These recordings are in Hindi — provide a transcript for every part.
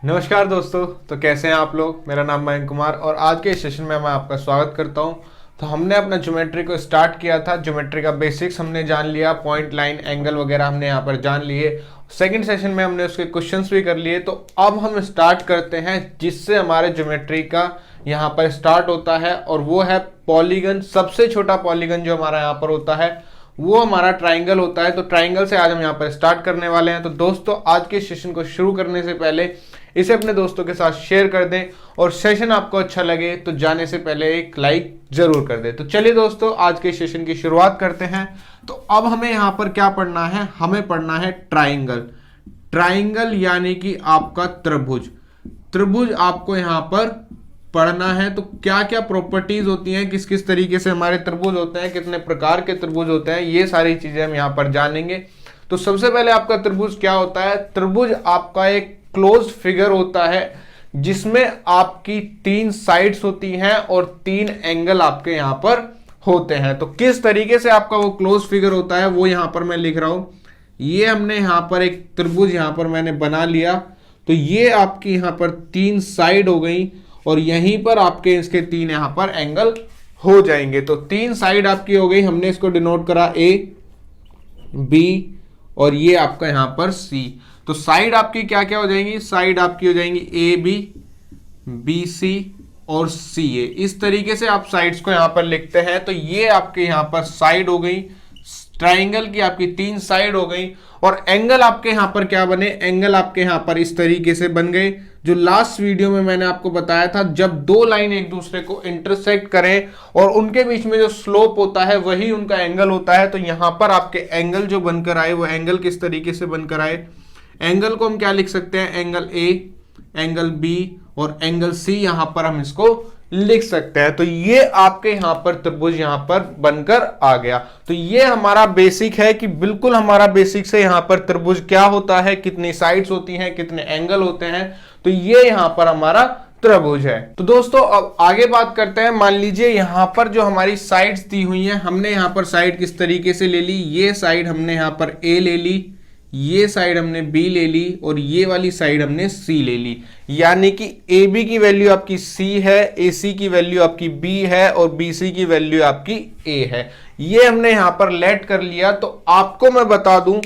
नमस्कार दोस्तों। तो कैसे हैं आप लोग। मेरा नाम मयंक कुमार और आज के इस सेशन में मैं आपका स्वागत करता हूं। तो हमने अपना ज्योमेट्री को स्टार्ट किया था। ज्योमेट्री का बेसिक्स हमने जान लिया, पॉइंट लाइन एंगल वगैरह हमने यहाँ पर जान लिए। सेकंड सेशन में हमने उसके क्वेश्चंस भी कर लिए। तो अब हम स्टार्ट करते हैं जिससे हमारे ज्योमेट्री का यहाँ पर स्टार्ट होता है, और वो है पॉलीगन। सबसे छोटा पॉलीगन जो हमारा यहाँ पर होता है वो हमारा ट्राइंगल होता है। तो ट्राइंगल से आज हम यहाँ पर स्टार्ट करने वाले हैं। तो दोस्तों, आज के सेशन को शुरू करने से पहले इसे अपने दोस्तों के साथ शेयर कर दें, और सेशन आपको अच्छा लगे तो जाने से पहले एक लाइक जरूर कर दें। तो चलिए दोस्तों, आज के सेशन की शुरुआत करते हैं। तो अब हमें यहाँ पर क्या पढ़ना है, हमें पढ़ना है ट्राइंगल। ट्राइंगल यानी कि आपका त्रिभुज। त्रिभुज आपको यहाँ पर पढ़ना है। तो क्या क्या प्रॉपर्टीज होती हैं, किस किस तरीके से हमारे त्रिभुज होते हैं, कितने प्रकार के त्रिभुज होते हैं, ये सारी चीजें हम यहाँ पर जानेंगे। तो सबसे पहले आपका त्रिभुज क्या होता है। त्रिभुज आपका एक क्लोज फिगर होता है जिसमें आपकी 3 साइड्स होती हैं और 3 एंगल आपके यहाँ पर होते हैं। तो किस तरीके से आपका वो क्लोज फिगर होता है वो यहाँ पर मैं लिख रहा हूं। ये हमने यहाँ पर एक त्रिभुज यहाँ पर मैंने बना लिया। तो ये आपकी यहाँ पर 3 साइड हो गई और यहीं पर आपके इसके 3 यहाँ पर एंगल हो जाएंगे। तो 3 साइड आपकी हो गई, हमने इसको डिनोट करा A, B और ये आपका यहाँ पर C। तो साइड आपकी क्या क्या हो जाएंगी, साइड आपकी हो जाएंगी AB, BC और CA। इस तरीके से आप साइड्स को यहाँ पर लिखते हैं। तो ये आपके यहाँ पर साइड हो गई, ट्राइंगल की आपकी 3 साइड हो गई। और एंगल आपके यहाँ पर क्या बने, एंगल आपके यहाँ पर इस तरीके से बन गए। जो लास्ट वीडियो में मैंने आपको बताया था, जब 2 लाइन एक दूसरे को इंटरसेक्ट करें और उनके बीच में जो स्लोप होता है वही उनका एंगल होता है। तो यहाँ पर आपके एंगल जो बनकर आए वो एंगल किस तरीके से बनकर आए, एंगल को हम क्या लिख सकते हैं, एंगल A, एंगल B और एंगल C यहाँ पर हम इसको लिख सकते हैं। तो ये आपके यहाँ पर त्रिभुज यहाँ पर बनकर आ गया। तो ये हमारा बेसिक है कि बिल्कुल हमारा बेसिक से यहाँ पर त्रिभुज क्या होता है, कितनी साइड्स होती हैं, कितने एंगल होते हैं। तो ये यहाँ पर हमारा त्रिभुज है। तो दोस्तों, अब आगे बात करते हैं। मान लीजिए यहाँ पर जो हमारी साइड्स दी हुई हैं, हमने यहाँ पर साइड किस तरीके से ले ली, ये साइड हमने यहाँ पर A ले ली, ये साइड हमने B ले ली और ये वाली साइड हमने C ले ली। यानी कि AB की वैल्यू आपकी C है, AC की वैल्यू आपकी B है और BC की वैल्यू आपकी A है। ये हमने यहां पर लेट कर लिया। तो आपको मैं बता दूं,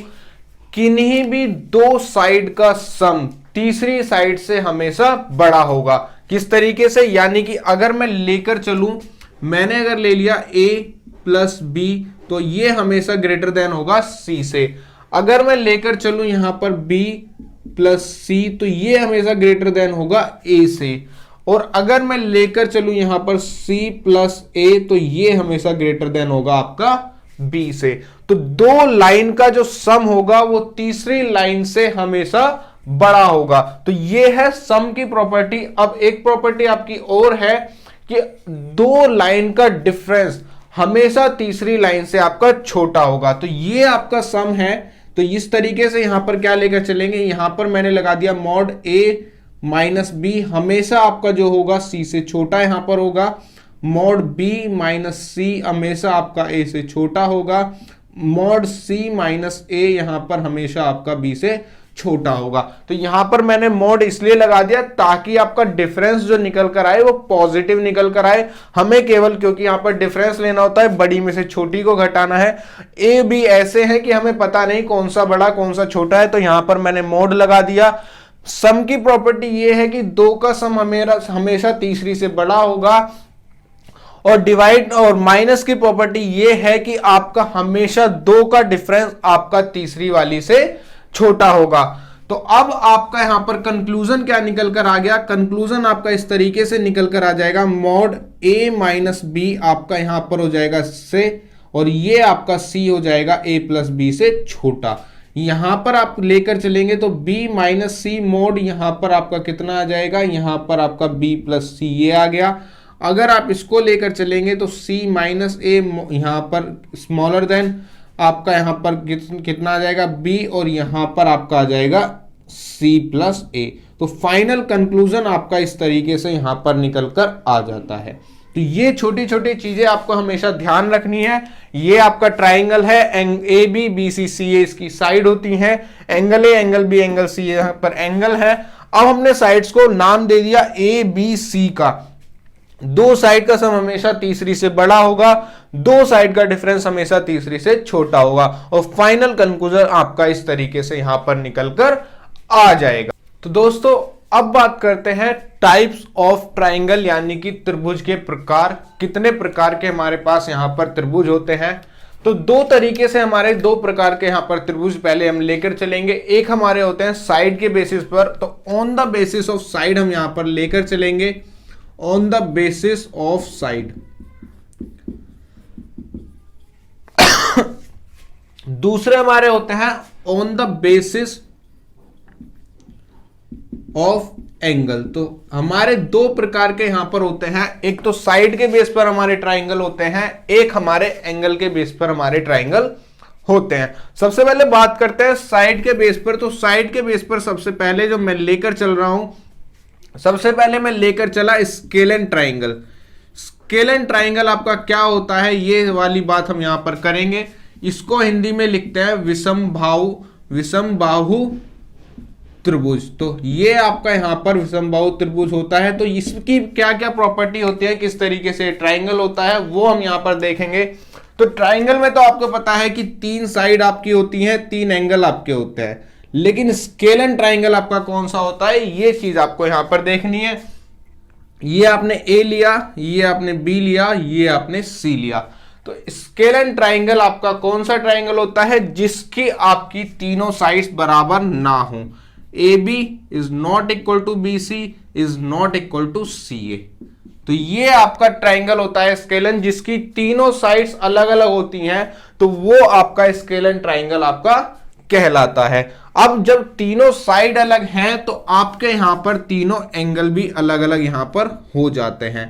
किन्हीं भी 2 साइड का सम तीसरी साइड से हमेशा बड़ा होगा। किस तरीके से, यानी कि अगर मैं लेकर चलूं, मैंने अगर ले लिया A प्लस B तो ये हमेशा ग्रेटर देन होगा C से। अगर मैं लेकर चलूं यहां पर B प्लस C तो ये हमेशा ग्रेटर देन होगा A से। और अगर मैं लेकर चलूं यहां पर C प्लस A तो ये हमेशा ग्रेटर देन होगा आपका B से। तो 2 लाइन का जो सम होगा वो तीसरी लाइन से हमेशा बड़ा होगा। तो ये है सम की प्रॉपर्टी। अब एक प्रॉपर्टी आपकी और है कि 2 लाइन का डिफरेंस हमेशा तीसरी लाइन से आपका छोटा होगा। तो ये आपका सम है। तो इस तरीके से यहां पर क्या लेकर चलेंगे, यहां पर मैंने लगा दिया मॉड A माइनस B हमेशा आपका जो होगा C से छोटा यहां पर होगा। मॉड B माइनस C हमेशा आपका A से छोटा होगा। मॉड C माइनस A यहां पर हमेशा आपका B से छोटा होगा। तो यहां पर मैंने मॉड इसलिए लगा दिया ताकि आपका डिफरेंस जो निकल कर आए वो पॉजिटिव निकल कर आए। हमें केवल, क्योंकि यहां पर डिफरेंस लेना होता है, बड़ी में से छोटी को घटाना है। ए बी ऐसे हैं कि हमें पता नहीं कौन सा बड़ा कौन सा छोटा है। तो यहां पर मैंने मॉड लगा दिया। सम की प्रॉपर्टी ये है कि 2 का सम हमेशा तीसरी से बड़ा होगा। और डिवाइड और माइनस की प्रॉपर्टी ये है कि आपका हमेशा 2 का डिफरेंस आपका तीसरी वाली से छोटा होगा। तो अब आपका यहां पर कंक्लूजन क्या निकल कर आ गया, कंक्लूजन आपका इस तरीके से निकल कर आ जाएगा। मॉड A माइनस B आपका यहां पर हो जाएगा से, और ये आपका C हो जाएगा A प्लस B से छोटा। यहां पर आप लेकर चलेंगे तो B माइनस C मॉड यहां पर आपका कितना आ जाएगा, यहां पर आपका B प्लस C ये आ गया। अगर आप इसको लेकर चलेंगे तो C माइनस A यहां पर स्मॉलर देन आपका यहां पर कितना आ जाएगा B, और यहां पर आपका आ जाएगा C प्लस A। तो फाइनल कंक्लूजन आपका इस तरीके से यहां पर निकल कर आ जाता है। तो ये छोटी छोटी चीजें आपको हमेशा ध्यान रखनी है। ये आपका ट्राइंगल है, ए बी बी सी सी ए इसकी साइड होती हैं, angle A angle B angle C यहाँ पर एंगल है। अब हमने साइड्स को नाम दे दिया ए बी सी का। दो साइड का सम हमेशा तीसरी से बड़ा होगा, दो साइड का डिफरेंस हमेशा तीसरी से छोटा होगा, और फाइनल कंक्लूजन आपका इस तरीके से यहां पर निकलकर आ जाएगा। तो दोस्तों अब बात करते हैं टाइप्स ऑफ ट्राइंगल, यानी कि त्रिभुज के प्रकार। कितने प्रकार के हमारे पास यहां पर त्रिभुज होते हैं? तो दो तरीके से हमारे दो प्रकार के यहां पर त्रिभुज पहले हम लेकर चलेंगे। एक हमारे होते हैं साइड के बेसिस पर, तो on the basis of side हम यहां पर लेकर चलेंगे, on the basis of side. दूसरे हमारे होते हैं on the basis of angle. तो हमारे दो प्रकार के यहां पर होते हैं, एक तो साइड के बेस पर हमारे ट्राइंगल होते हैं, एक हमारे एंगल के बेस पर हमारे ट्राइंगल होते हैं। सबसे पहले बात करते हैं साइड के बेस पर। तो साइड के बेस पर सबसे पहले जो मैं लेकर चल रहा हूं, सबसे पहले मैं लेकर चला स्केलन ट्राइंगल। स्केलन ट्राइंगल आपका क्या होता है, ये वाली बात हम यहां पर करेंगे। इसको हिंदी में लिखते हैं विषम बाहु त्रिभुज। तो ये आपका यहां पर विषम बाहु त्रिभुज होता है। तो इसकी क्या क्या प्रॉपर्टी होती है, किस तरीके से ट्राइंगल होता है, वो हम यहां पर देखेंगे। तो ट्राइंगल में तो आपको पता है कि तीन साइड आपकी होती हैं, तीन एंगल आपके होते हैं, लेकिन स्केलन ट्राइंगल आपका कौन सा होता है, ये चीज आपको यहां पर देखनी है। ये आपने ए लिया, ये आपने बी लिया, ये आपने सी लिया। तो स्केलन ट्राइंगल आपका कौन सा ट्राइंगल होता है, जिसकी आपकी तीनों साइड्स बराबर ना हो। A B is not equal to B C is not equal to C A. तो ये आपका ट्राइंगल होता है स्केलन, जिसकी तीनों साइड्स अलग अलग होती हैं, तो वो आपका स्केलन ट्राइंगल आपका कहलाता है। अब जब तीनों साइड अलग हैं, तो आपके यहां पर तीनों एंगल भी अलग अलग यहां पर हो जाते हैं।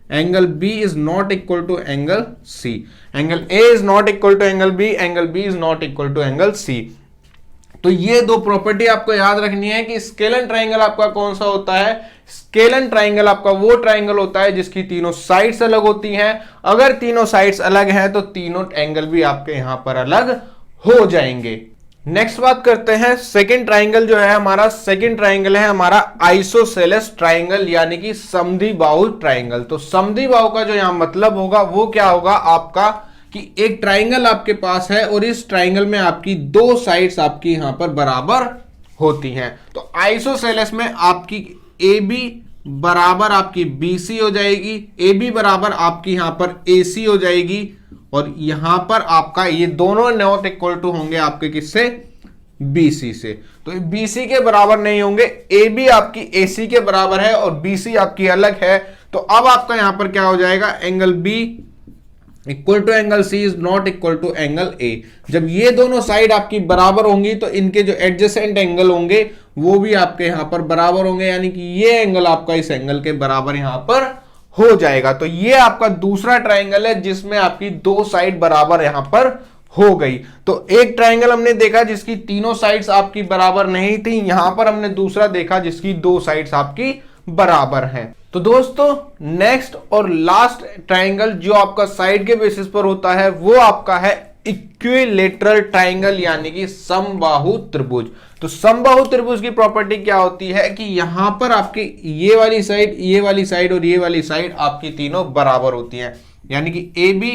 Angle B is not equal to angle C, angle A is not equal to angle B, angle B is not equal to angle C. तो ये दो प्रॉपर्टी आपको याद रखनी है कि स्केलन ट्राइंगल आपका कौन सा होता है। स्केलन ट्राइंगल आपका वो ट्राइंगल होता है जिसकी तीनों साइड्स अलग होती हैं। अगर तीनों साइड्स अलग हैं तो तीनों एंगल भी आपके यहां पर अलग हो जाएंगे। नेक्स्ट बात करते हैं सेकंड ट्राइंगल जो है हमारा, सेकंड ट्राइंगल है हमारा आइसोसेलेस ट्राइंगल, यानी कि समद्विबाहु ट्राइंगल। तो समद्विबाहु का जो यहां मतलब होगा वो क्या होगा आपका, कि एक ट्राइंगल आपके पास है और इस ट्राइंगल में आपकी दो साइड्स आपकी यहां पर बराबर होती हैं। तो आइसोसेलेस में आपकी ए बी बराबर आपकी बी सी हो जाएगी, ए बी बराबर आपकी यहां पर ए सी हो जाएगी, और यहां पर आपका ये दोनों नॉट इक्वल टू होंगे आपके किससे, BC से। तो BC के बराबर नहीं होंगे, AB आपकी AC के बराबर है और BC आपकी अलग है। तो अब आपका यहां पर क्या हो जाएगा, angle B equal to angle C is not equal to angle A। जब ये दोनों साइड आपकी बराबर होंगी तो इनके जो एडजेसेंट एंगल होंगे वो भी आपके यहां पर बराबर होंगे, यानी कि ये एंगल आपका इस एंगल के बराबर यहां पर हो जाएगा। तो ये आपका दूसरा ट्राइंगल है जिसमें आपकी दो साइड बराबर यहां पर हो गई। तो एक ट्राइंगल हमने देखा जिसकी तीनों साइड्स आपकी बराबर नहीं थी, यहां पर हमने दूसरा देखा जिसकी दो साइड्स आपकी बराबर हैं। तो दोस्तों नेक्स्ट और लास्ट ट्राइंगल जो आपका साइड के बेसिस पर होता है वो आपका है इक्विलेटरल ट्राइंगल, यानी कि समबाहु त्रिभुज। तो समबाहु त्रिभुज की प्रॉपर्टी क्या होती है कि यहां पर आपकी ये वाली साइड, ये वाली साइड और ये वाली साइड आपकी तीनों बराबर होती हैं, यानी कि ए बी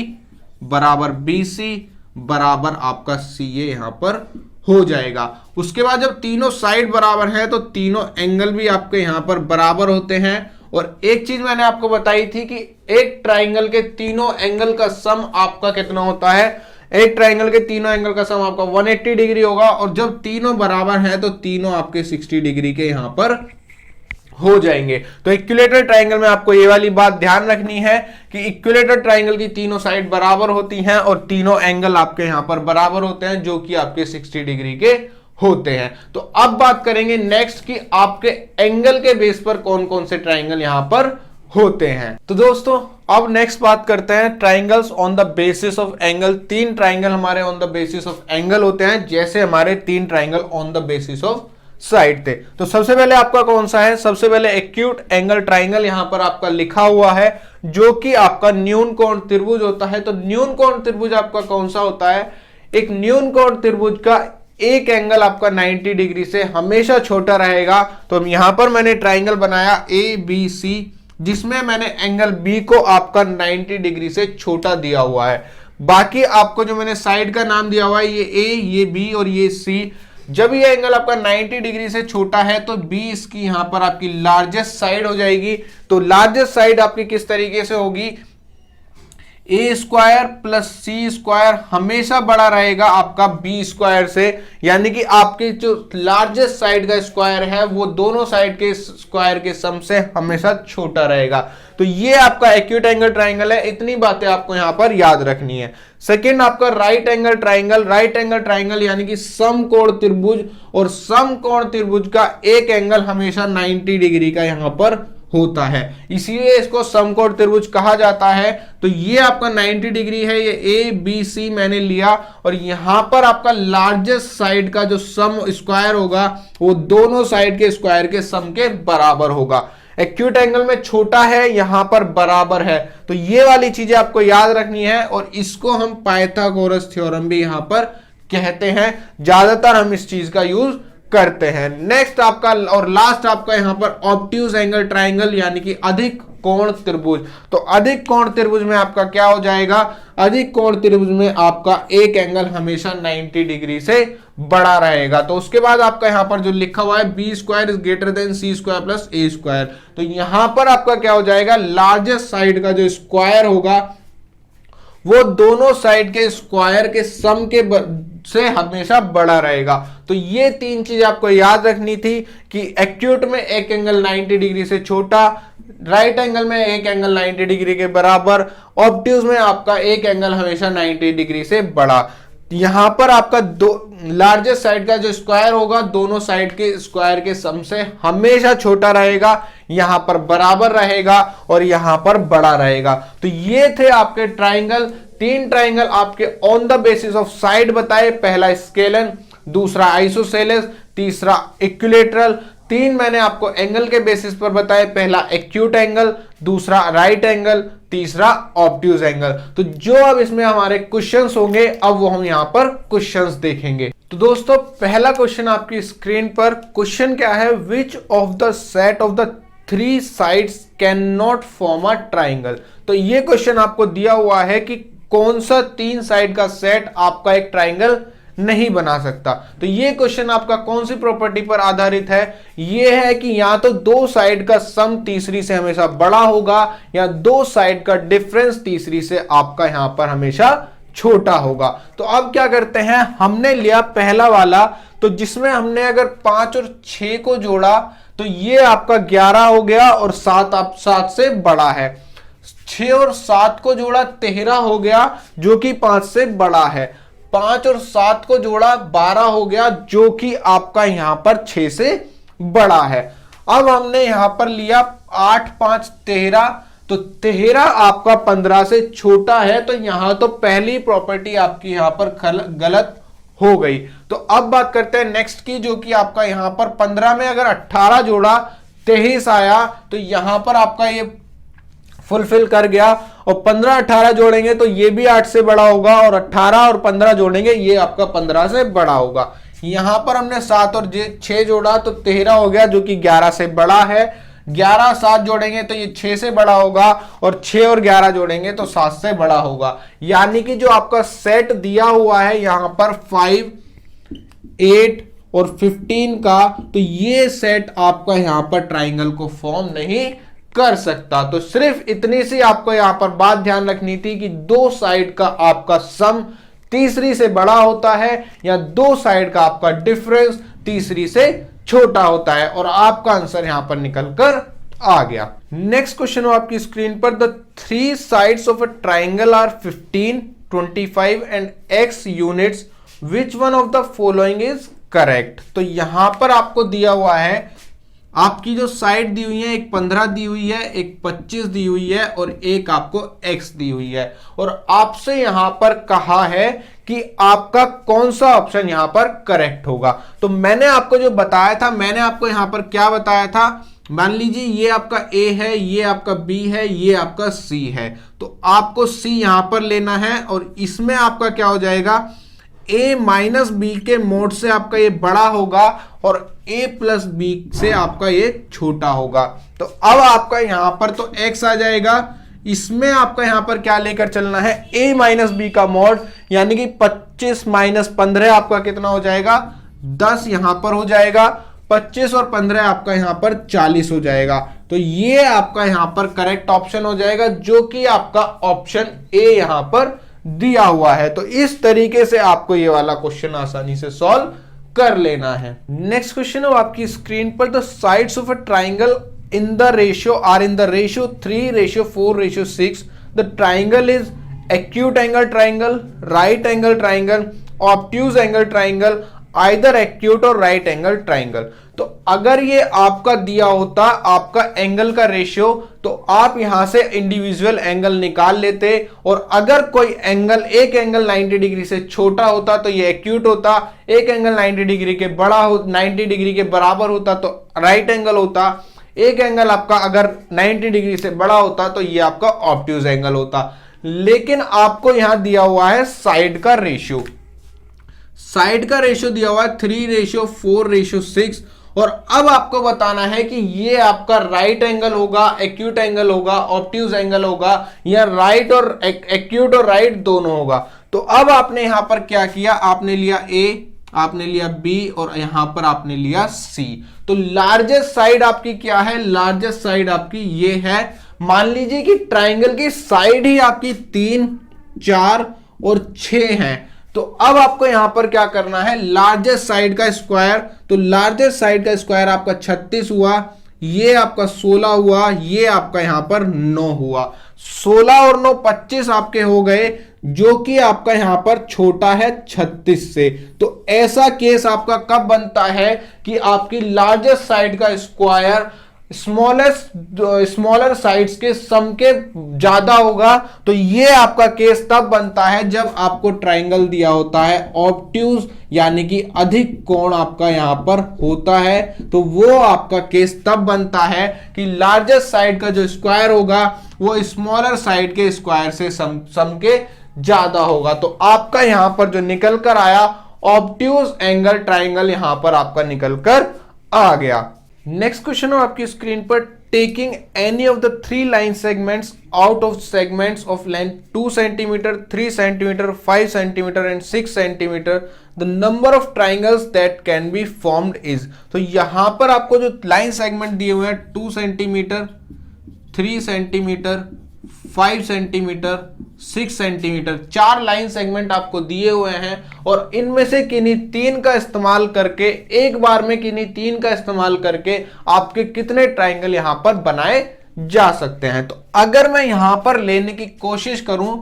बराबर बी सी बराबर आपका सी ए यहां पर हो जाएगा। उसके बाद जब तीनों साइड बराबर है तो तीनों एंगल भी आपके यहां पर बराबर होते हैं। और एक चीज मैंने आपको बताई थी कि एक ट्राइंगल के तीनों एंगल का सम आपका कितना होता है, एक ट्राइंगल के तीनों एंगल का सम आपका 180 डिग्री होगा, और जब तीनों बराबर है तो तीनों आपके 60 डिग्री के यहां पर हो जाएंगे। तो इक्विलेटरल ट्राइंगल में आपको ये वाली बात ध्यान रखनी है कि इक्विलेटरल ट्राइंगल की तीनों साइड बराबर होती हैं और तीनों एंगल आपके यहां पर बराबर होते हैं, जो कि आपके 60 डिग्री के होते हैं। तो अब बात करेंगे नेक्स्ट कि आपके एंगल के बेस पर कौन कौन से ट्राइंगल यहां पर होते हैं। तो दोस्तों अब नेक्स्ट बात करते हैं triangles on the basis of angle. तीन ट्राइंगल हमारे on the basis of angle होते हैं, जैसे हमारे तीन triangle on the basis of side थे। तो सबसे पहले आपका कौन सा है, सबसे पहले एक्यूट एंगल ट्राइंगल यहां पर आपका लिखा हुआ है, जो कि आपका न्यून कोण त्रिभुज होता है। तो न्यून कोण त्रिभुज आपका कौन सा होता है, एक न्यून कोण त्रिभुज का एक एंगल आपका 90 डिग्री से हमेशा छोटा रहेगा। तो यहां पर मैंने ट्राइंगल बनाया ABC, जिसमें मैंने एंगल B को आपका 90 डिग्री से छोटा दिया हुआ है। बाकी आपको जो मैंने साइड का नाम दिया हुआ है, ये A, ये B और ये C, जब ये एंगल आपका 90 डिग्री से छोटा है तो B इसकी यहां पर आपकी लार्जेस्ट साइड हो जाएगी। तो लार्जेस्ट साइड आपकी किस तरीके से होगी, ए स्क्वायर प्लस सी स्क्वायर हमेशा बड़ा रहेगा आपका बी स्क्वायर से, यानी कि आपके जो लार्जेस्ट साइड का स्क्वायर है वो दोनों साइड के स्क्वायर के सम से हमेशा छोटा रहेगा। तो ये आपका एक्यूट एंगल ट्राइंगल है। इतनी बातें आपको यहां पर याद रखनी है। सेकंड आपका right angle triangle. Right angle triangle यानी कि समकोण त्रिभुज, और समकोण त्रिभुज का एक एंगल हमेशा 90 डिग्री का यहां पर होता है, इसीलिए इसको समकोण त्रिभुज कहा जाता है। तो ये आपका 90 डिग्री है, ये ए बी सी मैंने लिया, और यहां पर आपका लार्जेस्ट साइड का जो सम स्क्वायर होगा वो दोनों साइड के स्क्वायर के सम के बराबर होगा। एक्यूट एंगल में छोटा है, यहां पर बराबर है। तो ये वाली चीजें आपको याद रखनी है, और इसको हम पाइथागोरस थ्योरम भी यहां पर कहते हैं। ज्यादातर हम इस चीज का यूज करते हैं। नेक्स्ट आपका और लास्ट आपका यहां पर ऑब्ट्यूज एंगल ट्राइंगल, यानी कि अधिक कोण त्रिभुज। तो अधिक कोण त्रिभुज में आपका क्या हो जाएगा, अधिक कोण त्रिभुज में आपका एक एंगल हमेशा 90 डिग्री से बड़ा रहेगा। तो उसके बाद आपका यहां पर जो लिखा हुआ है B square is greater than C square plus A square, तो यहां पर आपका क्या हो जाएगा, लार्जेस्ट साइड का जो स्क्वायर होगा वो दोनों साइड के स्क्वायर के सम के से हमेशा बड़ा रहेगा। तो ये तीन चीज आपको याद रखनी थी कि एक्यूट में एक एंगल 90 डिग्री से छोटा, राइट एंगल में एक एंगल 90 डिग्री के बराबर, ऑब्ट्यूज में आपका एक एंगल हमेशा 90 डिग्री से बड़ा। यहां पर आपका दो लार्जेस्ट साइड का जो स्क्वायर होगा दोनों साइड के स्क्वायर के सम से हमेशा छोटा रहेगा, यहां पर बराबर रहेगा और यहां पर बड़ा रहेगा। तो ये थे आपके ट्राइंगल। तीन ट्राइंगल आपके on the basis of side बताए, पहला स्केलन, दूसरा आइसोसेलेस, तीसरा इक्विलेटरल। तीन मैंने आपको एंगल के बेसिस पर बताए, पहला एक्यूट एंगल, दूसरा राइट एंगल, तीसरा ऑब्ट्यूज एंगल। तो जो अब इसमें हमारे क्वेश्चंस होंगे अब वो हम यहां पर क्वेश्चंस देखेंगे। तो दोस्तों पहला क्वेश्चन आपकी स्क्रीन पर, क्वेश्चन क्या है, which of the set of the three sides can not form a triangle. तो ये क्वेश्चन आपको दिया हुआ है कि कौन सा तीन साइड का सेट आपका एक ट्राइंगल नहीं बना सकता। तो ये क्वेश्चन आपका कौन सी प्रॉपर्टी पर आधारित है, ये है कि या तो दो साइड का सम तीसरी से हमेशा बड़ा होगा, या दो साइड का डिफरेंस तीसरी से आपका यहां पर हमेशा छोटा होगा। तो अब क्या करते हैं, हमने लिया पहला वाला, तो जिसमें हमने अगर 5 और 6 को जोड़ा तो ये आपका 11 हो गया, और 7 से बड़ा है। 6 और 7 को जोड़ा 13 हो गया जो कि 5 से बड़ा है। 5 और 7 को जोड़ा 12 हो गया जो कि आपका यहां पर 6 से बड़ा है। अब हमने यहां पर लिया 8 5 13, तो 13 आपका 15 से छोटा है, तो यहां तो पहली प्रॉपर्टी आपकी यहां पर गलत हो गई। तो अब बात करते हैं नेक्स्ट की, जो कि आपका यहां पर 15 में अगर 18 जोड़ा 23 आया, तो यहां पर आपका ये फुलफिल कर गया। और 15 18 जोड़ेंगे तो ये भी 8 से बड़ा होगा, और 18 और 15 जोड़ेंगे ये आपका 15 से बड़ा होगा। यहां पर हमने 7 और 6 जोड़ा तो 13 हो गया जो कि 11 से बड़ा है। 11 7 जोड़ेंगे तो ये 6 से बड़ा होगा, और 6 और 11 जोड़ेंगे तो 7 से बड़ा होगा। यानी कि जो आपका सेट दिया हुआ है यहां पर 5 8 और 15 का, तो ये सेट आपका यहां पर ट्राइंगल को फॉर्म नहीं कर सकता। तो सिर्फ इतनी सी आपको यहां पर बात ध्यान रखनी थी कि दो साइड का आपका सम तीसरी से बड़ा होता है, या दो साइड का आपका डिफरेंस तीसरी से छोटा होता है, और आपका आंसर यहां पर निकल कर आ गया। नेक्स्ट क्वेश्चन हो आपकी स्क्रीन पर, the three sides of a triangle are 15 25 and x units, which one of the following is correct. तो यहां पर आपको दिया हुआ है, आपकी जो साइड दी हुई है, एक 15 दी हुई है, एक 25 दी हुई है, और एक आपको x दी हुई है, और आपसे यहां पर कहा है कि आपका कौन सा ऑप्शन यहां पर करेक्ट होगा। तो मैंने आपको जो बताया था, मैंने आपको यहां पर क्या बताया था, मान लीजिए ये आपका A है, ये आपका B है, ये आपका C है, तो आपको C यहां पर लेना है, और इसमें आपका क्या हो जाएगा, a माइनस बी के मोड से आपका ये बड़ा होगा और a प्लस बी से आपका ये छोटा होगा। तो अब आपका यहां पर तो x आ जाएगा, इसमें आपका यहां पर क्या लेकर चलना है, a माइनस बी का मॉड, यानी कि 25 माइनस 15 आपका कितना हो जाएगा, 10 यहां पर हो जाएगा, 25 और 15 आपका यहां पर 40 हो जाएगा। तो ये आपका यहां पर करेक्ट ऑप्शन हो जाएगा, जो कि आपका ऑप्शन ए यहां पर दिया हुआ है। तो इस तरीके से आपको ये वाला क्वेश्चन आसानी से सॉल्व कर लेना है। नेक्स्ट क्वेश्चन है आपकी स्क्रीन पर, the sides of a triangle in the ratio are in the ratio 3, ratio 4, ratio 6. The triangle is acute angle triangle, right angle triangle, obtuse angle triangle, either acute और right angle triangle. तो अगर ये आपका दिया होता आपका एंगल का रेशियो, तो आप यहां से इंडिविजुअल एंगल निकाल लेते, और अगर कोई एंगल, एक एंगल 90 डिग्री से छोटा होता तो ये एक्यूट होता, एक एंगल 90 डिग्री के बड़ा हो 90 डिग्री के बराबर होता तो राइट एंगल होता, एक एंगल आपका अगर 90 डिग्री से बड़ा होता तो ये आपका ऑब्ट्यूज एंगल होता। लेकिन आपको यहां दिया हुआ है साइड का रेशियो, साइड का रेशियो दिया हुआ है 3:4:6, और अब आपको बताना है कि ये आपका राइट एंगल होगा, एक्यूट एंगल होगा, ऑब्ट्यूज एंगल होगा, या राइट और एक्यूट और राइट दोनों होगा। तो अब आपने यहां पर क्या किया, आपने लिया ए, आपने लिया बी, और यहां पर आपने लिया सी। तो लार्जेस्ट साइड आपकी क्या है, लार्जेस्ट साइड आपकी ये है। मान लीजिए कि ट्राइंगल की साइड ही आपकी 3, 4 और 6 है। तो अब आपको यहां पर क्या करना है, लार्जेस्ट साइड का स्क्वायर, तो लार्जेस्ट साइड का स्क्वायर आपका 36 हुआ, ये आपका 16 हुआ, ये आपका यहां पर 9 हुआ। 16 और 9 25 आपके हो गए, जो कि आपका यहां पर छोटा है 36 से। तो ऐसा केस आपका कब बनता है कि आपकी लार्जेस्ट साइड का स्क्वायर स्मॉलर साइड्स के सम के ज्यादा होगा। तो ये आपका केस तब बनता है जब आपको ट्राइंगल दिया होता है ऑब्ट्यूज, यानी कि अधिक कोण आपका यहां पर होता है। तो वो आपका केस तब बनता है कि लार्जेस्ट साइड का जो स्क्वायर होगा वो स्मॉलर साइड के स्क्वायर से सम के ज्यादा होगा। तो आपका यहां पर जो निकल कर आया ऑब्ट्यूज एंगल ट्राइंगल यहां पर आपका निकल कर आ गया। नेक्स्ट क्वेश्चन है आपकी स्क्रीन पर, taking any of the 3 line segments out of segments of length 2 centimetre, 3 centimetre, 5 centimetre and 6 centimetre, the number of triangles that can be formed is. तो यहां पर आपको जो लाइन सेगमेंट दिए हुए हैं 2 centimetre, 3 centimetre, 5 centimetre, 6 centimetre, 4 line segment आपको दिए हुए हैं, और इनमें से किन्हीं 3 का इस्तेमाल करके, एक बार में किन्हीं 3 का इस्तेमाल करके आपके कितने ट्राइंगल यहां पर बनाए जा सकते हैं। तो अगर मैं यहां पर लेने की कोशिश करूं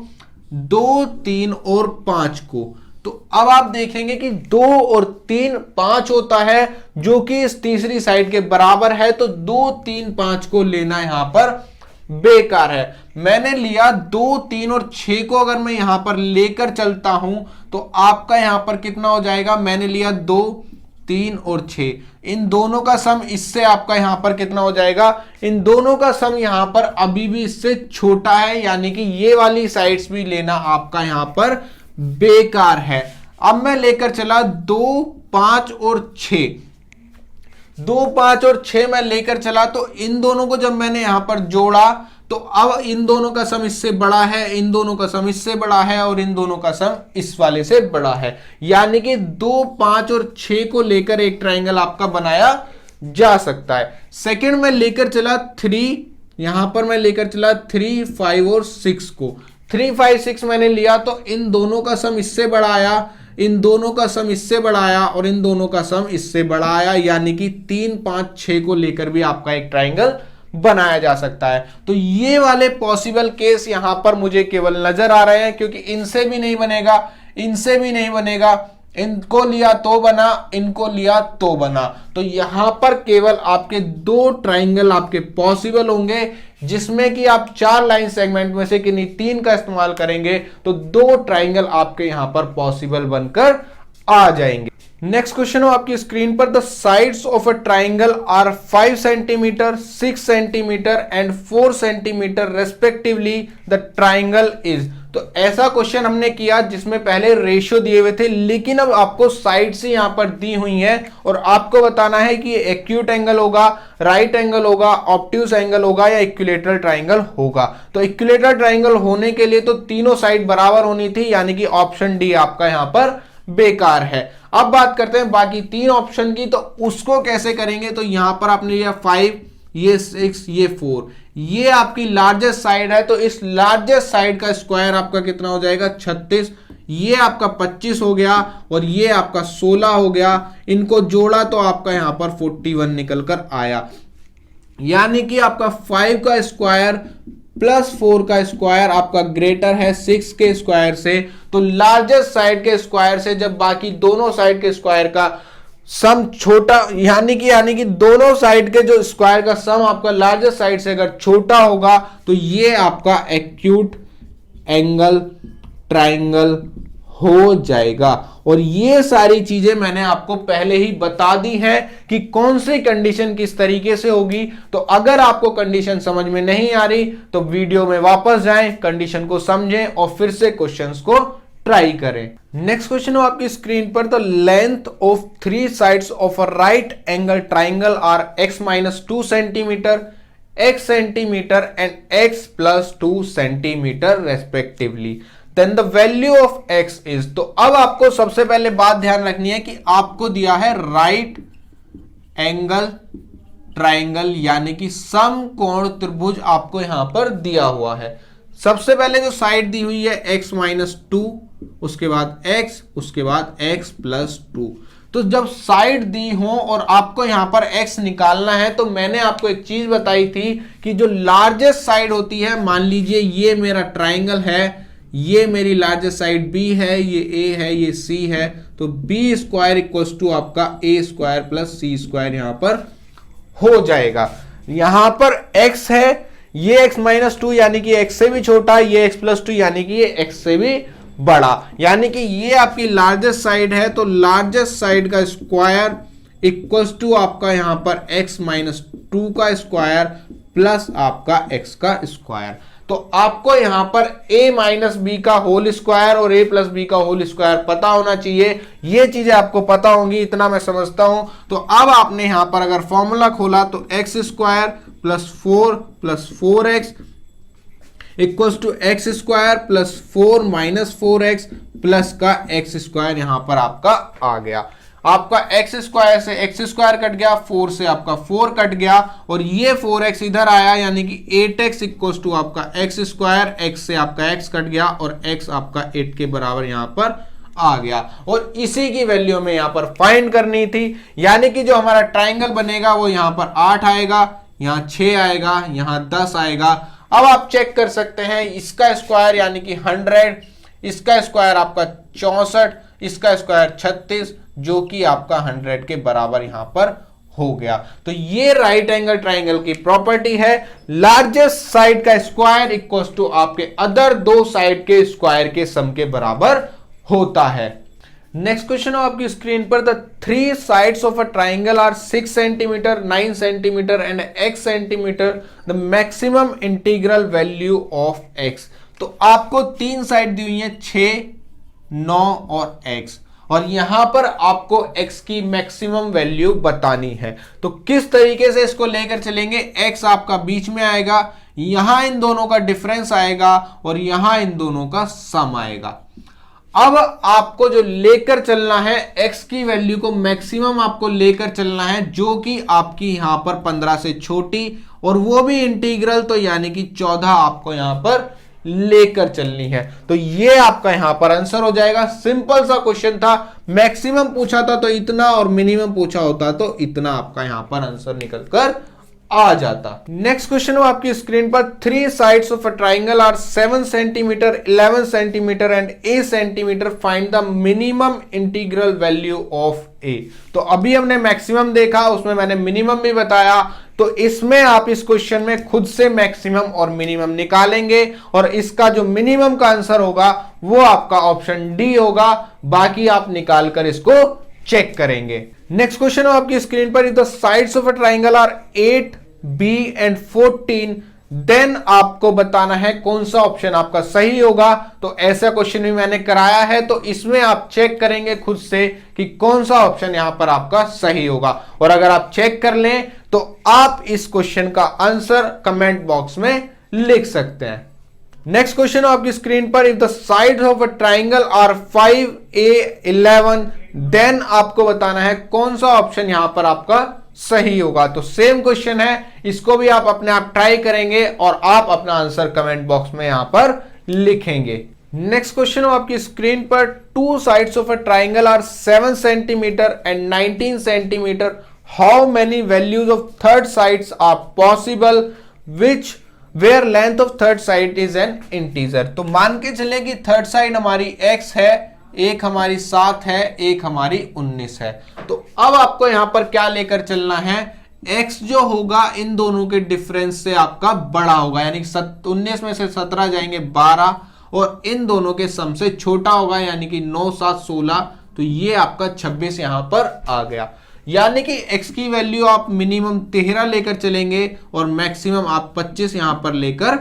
2, 3 और 5 को, तो अब आप देखेंगे कि 2 और 3 5 होता है, जो कि इस तीसरी साइड के बराबर है। तो 2, 3, 5 को लेना यहां पर बेकार है। मैंने लिया 2, 3 और 6 को अगर मैं यहां पर लेकर चलता हूं तो आपका यहां पर कितना हो जाएगा, मैंने लिया 2, 3 और 6, इन दोनों का सम इससे आपका यहां पर कितना हो जाएगा, इन दोनों का सम यहां पर अभी भी इससे छोटा है, यानी कि ये वाली साइड्स भी लेना आपका यहां पर बेकार है। अब मैं लेकर चला 2, 5 और 6, 2, 5 और 6 मैं लेकर चला, तो इन दोनों को जब मैंने यहां पर जोड़ा तो अब इन दोनों का सम इससे बड़ा है, इन दोनों का सम इससे बड़ा है, और इन दोनों का सम इस वाले से बड़ा है। यानी कि 2, 5 और 6 को लेकर एक ट्राइंगल आपका बनाया जा सकता है। सेकंड में लेकर चला 3, यहां पर मैं लेकर चला 3, 5 और 6 को, 3, 5, 6 मैंने लिया, तो इन दोनों का सम इससे बड़ा आया, इन दोनों का सम इससे बड़ा आया, और इन दोनों का सम इससे बड़ा आया। यानी कि 3, 5, 6 को लेकर भी आपका एक ट्राइंगल बनाया जा सकता है। तो ये वाले पॉसिबल केस यहां पर मुझे केवल नजर आ रहे हैं, क्योंकि इनसे भी नहीं बनेगा, इनसे भी नहीं बनेगा, इनको लिया तो बना, इनको लिया तो बना। तो यहां पर केवल आपके 2 ट्राइंगल आपके पॉसिबल होंगे, जिसमें कि आप 4 लाइन सेगमेंट में से किन्हीं 3 का इस्तेमाल करेंगे तो 2 ट्राइंगल आपके यहां पर पॉसिबल बनकर आ जाएंगे। नेक्स्ट क्वेश्चन हो आपकी स्क्रीन पर, the sides of a triangle are 5 centimetre, 6 centimetre and 4 centimetre respectively, the triangle is. तो ऐसा क्वेश्चन हमने किया जिसमें पहले रेशियो दिए हुए थे, लेकिन अब आपको साइड से यहां पर दी हुई है और आपको बताना है कि ये एक्यूट एंगल होगा, राइट एंगल होगा, ऑब्ट्यूज एंगल होगा या इक्विलेटरल ट्राइंगल होगा। तो इक्विलेटरल ट्राइंगल होने के लिए तो तीनों साइड बराबर होनी थी, यानी कि ऑप्शन डी आपका यहां पर बेकार है। अब बात करते हैं बाकी तीन ऑप्शन की, तो उसको कैसे करेंगे। तो यहां पर आपने लिया 5, ये 6, ये 4, ये आपकी लार्जेस्ट साइड है, तो इस लार्जेस्ट साइड का स्क्वायर आपका कितना हो जाएगा 36, ये आपका 25 हो गया और ये आपका 16 हो गया। इनको जोड़ा तो आपका यहां पर 41 निकल कर आया, यानी कि आपका 5 का स्क्वायर प्लस 4 का स्क्वायर आपका ग्रेटर है 6 के स्क्वायर से। तो लार्जेस्ट साइड के स्क्वायर से जब बाकी दोनों साइड के स्क्वायर का सम छोटा, यानी कि दोनों साइड के जो स्क्वायर का सम आपका लार्जेस्ट साइड से अगर छोटा होगा तो ये आपका एक्यूट एंगल ट्राइंगल हो जाएगा। और ये सारी चीजें मैंने आपको पहले ही बता दी हैं कि कौन सी कंडीशन किस तरीके से होगी। तो अगर आपको कंडीशन समझ में नहीं आ रही तो वीडियो में वापस जाएं, कंडीशन को समझें और फिर से क्वेश्चंस को ट्राई करें। नेक्स्ट क्वेश्चन हो आपकी स्क्रीन पर, the length of 3 sides of a right angle triangle are x-2 centimetre, x centimetre and x + 2 centimetre respectively, then the value of x is. तो अब आपको सबसे पहले बात ध्यान रखनी है कि आपको दिया है राइट एंगल ट्राइंगल, यानी कि समकोण त्रिभुज आपको यहां पर दिया हुआ है। सबसे पहले जो साइड दी हुई है x-2, उसके बाद x, उसके बाद x + 2। तो जब साइड दी हो और आपको यहां पर x निकालना है तो मैंने आपको एक चीज बताई थी कि जो लार्जेस्ट साइड होती है, मान लीजिए ये मेरा ट्राइंगल है, ये मेरी लार्जेस्ट साइड b है, ये a है, ये c है, तो b² = आपका a² + c² यहां पर हो जाएगा। यहां पर x है, ये x-2 यानी कि x से भी छोटा, ये x + 2 यानी कि ये x से भी बड़ा, यानी कि ये आपकी लार्जेस्ट साइड है। तो लार्जेस्ट साइड का स्क्वायर = आपका यहां पर x-2 का स्क्वायर प्लस आपका x का स्क्वायर। तो आपको यहां पर a - b का होल स्क्वायर और a + b का होल स्क्वायर पता होना चाहिए। ये चीजें आपको पता होंगी, इतना मैं समझता हूं। तो अब आपने यहां पर अगर फॉर्मूला खोला तो x² + 4 + 4x = x² + 4 - 4x plus का x² यहां पर आपका आ गया। आपका x² से x² कट गया, 4 से आपका 4 कट गया और ये 4x इधर आया, यानी कि 8x = आपका x², x से आपका x कट गया और x आपका 8 के बराबर यहां पर आ गया। और इसी की वैल्यू में यहां पर फाइंड करनी थी, यानी कि जो हमारा ट्राइंगल बनेगा वो यहां पर 8 आएगा, यहां 6 आएगा, यहां 10 आएगा। अब आप चेक कर सकते हैं, इसका स्क्वायर यानी कि 100, इसका स्क्वायर आपका 64, इसका स्क्वायर 36, जो कि आपका 100 के बराबर यहां पर हो गया। तो ये राइट एंगल ट्राइंगल की प्रॉपर्टी है, लार्जेस्ट साइड का स्क्वायर = आपके अदर दो साइड के स्क्वायर के सम के बराबर होता है। नेक्स्ट क्वेश्चन हो आपकी स्क्रीन पर, the 3 sides of a triangle are 6 centimetre, 9 centimetre and x centimetre, the maximum integral value of x। तो आपको 3 साइड दी हुई है, 6, 9 और x, और यहां पर आपको x की मैक्सिमम वैल्यू बतानी है। तो किस तरीके से इसको लेकर चलेंगे, x आपका बीच में आएगा, यहां इन दोनों का डिफरेंस आएगा और यहां इन दोनों का सम आएगा। अब आपको जो लेकर चलना है x की वैल्यू को मैक्सिमम आपको लेकर चलना है, जो कि आपकी यहां पर 15 से छोटी, और वो भी इंटीग्रल, तो यानी कि 14 आपको यहां पर लेकर चलनी है। तो ये आपका यहां पर आंसर हो जाएगा। सिंपल सा क्वेश्चन था, मैक्सिमम पूछा था तो इतना और मिनिमम पूछा होता तो इतना, आपका यहां पर आंसर निकल कर आ जाता। नेक्स्ट क्वेश्चन हो आपकी स्क्रीन पर, 3 sides of a triangle are 7 centimetre, 11 centimetre and 8 centimetre, find the minimum integral value of a। तो अभी हमने मैक्सिमम देखा, उसमें मैंने मिनिमम भी बताया। तो इसमें आप इस क्वेश्चन में खुद से मैक्सिमम और मिनिमम निकालेंगे और इसका जो मिनिमम का आंसर होगा वो आपका ऑप्शन डी होगा। बाकी आप निकाल कर इसको चेक करेंगे। नेक्स्ट क्वेश्चन है आपकी स्क्रीन पर, if the sides of a triangle are 8, B and 14, then आपको बताना है कौन सा ऑप्शन आपका सही होगा। तो ऐसा क्वेश्चन भी मैंने कराया है, तो इसमें आप चेक करेंगे खुद से कि कौन सा ऑप्शन यहां पर आपका सही होगा। और अगर आप चेक कर लें तो आप इस क्वेश्चन का आंसर कमेंट बॉक्स में लिख सकते हैं। नेक्स्ट क्वेश्चन है आपकी स्क्रीन पर, if the sides of a triangle are 5A11, then आपको बताना है कौन सा ऑप्शन यहां पर आपका सही होगा। तो सेम क्वेश्चन है, इसको भी आप अपने आप ट्राई करेंगे और आप अपना आंसर कमेंट बॉक्स में यहां पर लिखेंगे। नेक्स्ट क्वेश्चन हो आपकी स्क्रीन पर, two sides of a triangle are 7 centimetre and 19 centimetre, how many values of third sides are possible which where length of third side is an integer. तो मान के चले कि थर्ड साइड हमारी x है, एक हमारी 7 है, एक हमारी 19 है। तो अब आपको यहां पर क्या लेकर चलना है, x जो होगा इन दोनों के डिफरेंस से आपका बड़ा होगा, यानी 19 में से 17 जाएंगे 12, और इन दोनों के सम से छोटा होगा, यानी कि 9 7 16, तो ये आपका 26 यहां पर आ गया। यानी कि x की वैल्यू आप मिनिमम 13 लेकर चलेंगे और मैक्सिमम आप 25 यहां पर लेकर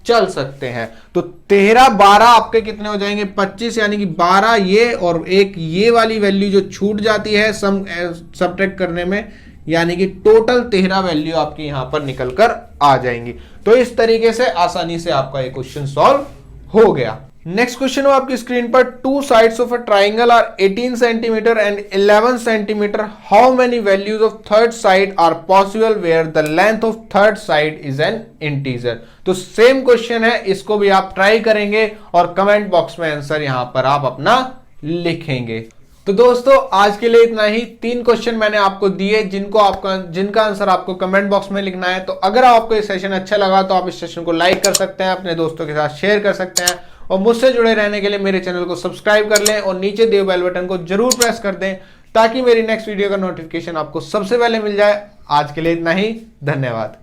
चल सकते हैं। तो 13 12 आपके कितने हो जाएंगे, 25, यानी कि 12 ये और एक ये वाली वैल्यू जो छूट जाती है सब्ट्रैक्ट करने में, यानी कि टोटल 13 वैल्यू आपकी यहां पर निकल कर आ जाएंगी। तो इस तरीके से आसानी से आपका ये क्वेश्चन सॉल्व हो गया। नेक्स्ट क्वेश्चन हो आपकी स्क्रीन पर, two sides of a triangle are 18 centimetre and 11 centimetre, how many values of third side are possible where the length of third side is an integer. तो सेम क्वेश्चन है, इसको भी आप ट्राई करेंगे और कमेंट बॉक्स में आंसर यहां पर आप अपना लिखेंगे। तो दोस्तों आज के लिए इतना ही। 3 क्वेश्चन मैंने आपको दिए जिनका आंसर आपको कमेंट बॉक्स में लिखना है। तो अगर आपको ये सेशन अच्छा लगा तो आप इस सेशन को लाइक कर सकते हैं, अपने दोस्तों के साथ शेयर कर सकते हैं, और मुझसे जुड़े रहने के लिए मेरे चैनल को सब्सक्राइब कर लें और नीचे दिए बेल बटन को जरूर प्रेस कर दें ताकि मेरी नेक्स्ट वीडियो का नोटिफिकेशन आपको सबसे पहले मिल जाए। आज के लिए इतना ही, धन्यवाद।